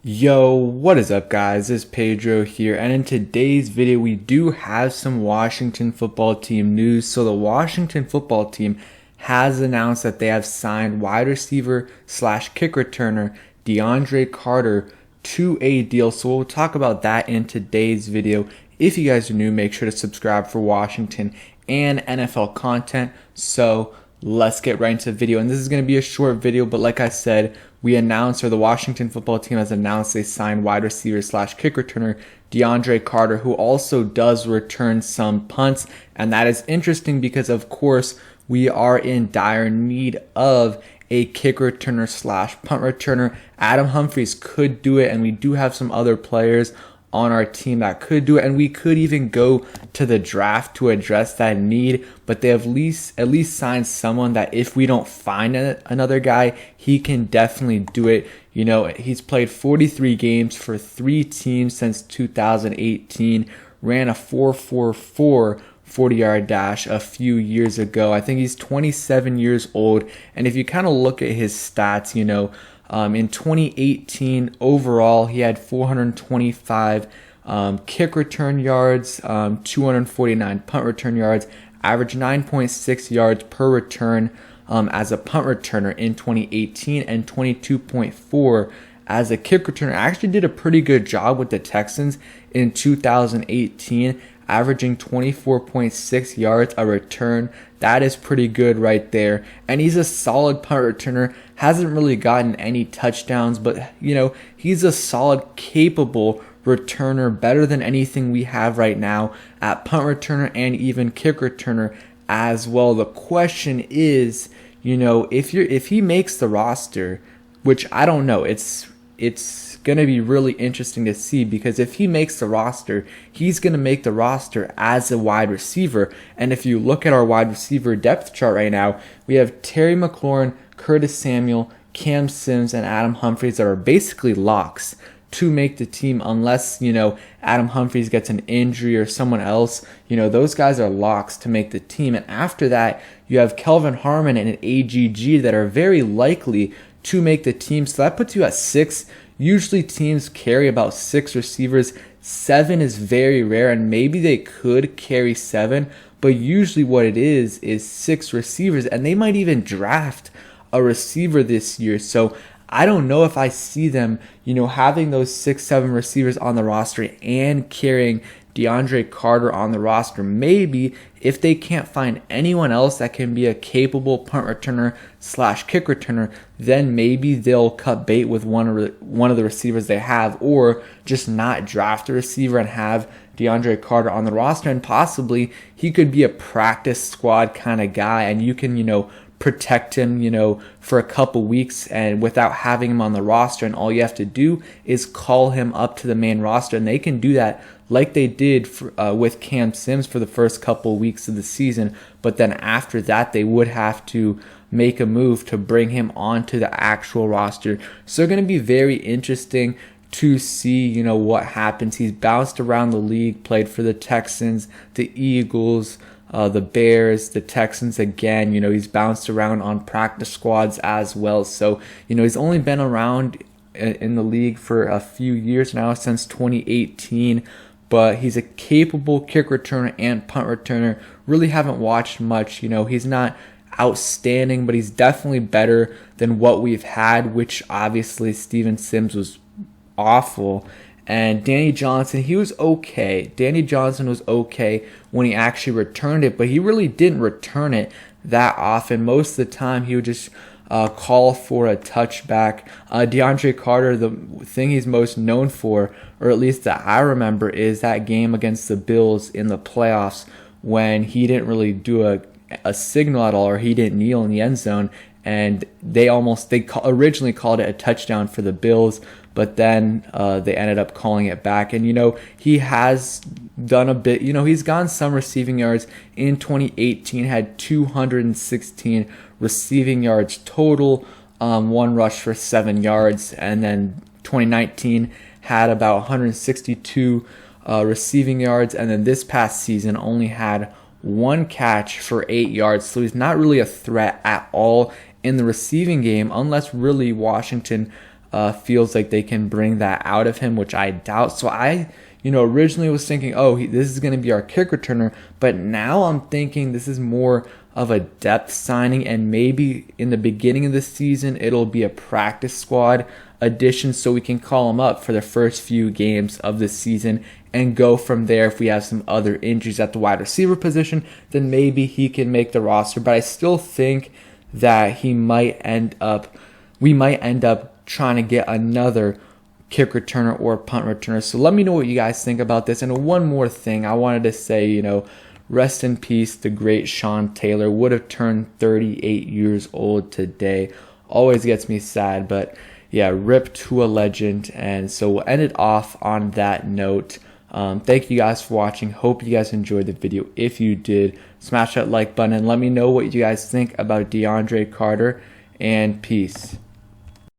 Yo, what is up guys? It's Pedro here, and in today's video we do have some Washington football team news. So the Washington football team has announced that they have signed wide receiver slash kick returner DeAndre Carter to a deal. So we'll talk about that in today's video. If you guys are new, make sure to subscribe for Washington and NFL content. So let's get right into the video, and this is going to be a short video, but like I said, the Washington football team has announced they signed wide receiver slash kick returner DeAndre Carter, who also does return some punts. And that is interesting because, of course, we are in dire need of a kick returner slash punt returner. Adam Humphries could do it, and we do have some other players on our team that could do it, and we could even go to the draft to address that need. But they have at least signed someone that if we don't find another guy, he can definitely do it. You know, he's played 43 games for 3 teams since 2018, ran a 4.44 40-yard dash a few years ago. I think he's 27 years old, and if you kind of look at his stats, you know, in 2018, overall, he had 425 kick return yards, 249 punt return yards, averaged 9.6 yards per return as a punt returner in 2018, and 22.4 as a kick returner. Actually did a pretty good job with the Texans in 2018, averaging 24.6 yards a return. That is pretty good right there. And he's a solid punt returner. Hasn't really gotten any touchdowns, but you know, he's a solid, capable returner, better than anything we have right now at punt returner and even kick returner as well. The question is, you know, if he makes the roster, which I don't know, it's going to be really interesting to see, because if he makes the roster, he's going to make the roster as a wide receiver. And if you look at our wide receiver depth chart right now, we have Terry McLaurin, Curtis Samuel, Cam Sims, and Adam Humphries that are basically locks to make the team, unless, you know, Adam Humphries gets an injury or someone else. You know, those guys are locks to make the team. And after that, you have Kelvin Harmon and an AGG that are very likely to make the team. So that puts you at 6. Usually teams carry about 6 receivers. 7 is very rare, and maybe they could carry 7, but usually what it is 6 receivers, and they might even draft a receiver this year. So I don't know if I see them, you know, having those 6-7 receivers on the roster and carrying DeAndre Carter on the roster. Maybe if they can't find anyone else that can be a capable punt returner slash kick returner, then maybe they'll cut bait with one of the receivers they have, or just not draft a receiver and have DeAndre Carter on the roster. And possibly he could be a practice squad kind of guy, and you can, you know, protect him, you know, for a couple weeks and without having him on the roster, and all you have to do is call him up to the main roster. And they can do that like they did with Cam Sims for the first couple weeks of the season, but then after that they would have to make a move to bring him onto the actual roster. So it's going to be very interesting to see, you know, what happens. He's bounced around the league, played for the Texans, the Eagles, the Bears, the Texans again. You know, he's bounced around on practice squads as well. So, you know, he's only been around in the league for a few years now, since 2018. But he's a capable kick returner and punt returner. Really haven't watched much. You know, he's not outstanding, but he's definitely better than what we've had, which obviously Steven Sims was awful. And Danny Johnson, he was okay. Danny Johnson was okay when he actually returned it, but he really didn't return it that often. Most of the time, he would just call for a touchback. DeAndre Carter, the thing he's most known for, or at least that I remember, is that game against the Bills in the playoffs when he didn't really do a signal at all, or he didn't kneel in the end zone, and they originally called it a touchdown for the Bills, but then they ended up calling it back. And, you know, he has done a bit, you know, he's gotten some receiving yards. In 2018, had 216 receiving yards total, 1 rush for 7 yards. And then 2019 had about 162 receiving yards. And then this past season only had 1 catch for 8 yards. So he's not really a threat at all in the receiving game, unless really Washington feels like they can bring that out of him, which I doubt. So I originally was thinking, this is going to be our kick returner, but now I'm thinking this is more of a depth signing, and maybe in the beginning of the season it'll be a practice squad addition so we can call him up for the first few games of the season and go from there. If we have some other injuries at the wide receiver position, then maybe he can make the roster, but I still think that we might end up trying to get another kick returner or punt returner. So let me know what you guys think about this. And one more thing I wanted to say, rest in peace, the great Sean Taylor would have turned 38 years old today. Always gets me sad, but yeah, rip to a legend. And so we'll end it off on that note. Thank you guys for watching. Hope you guys enjoyed the video. If you did, smash that like button and let me know what you guys think about DeAndre Carter, and peace.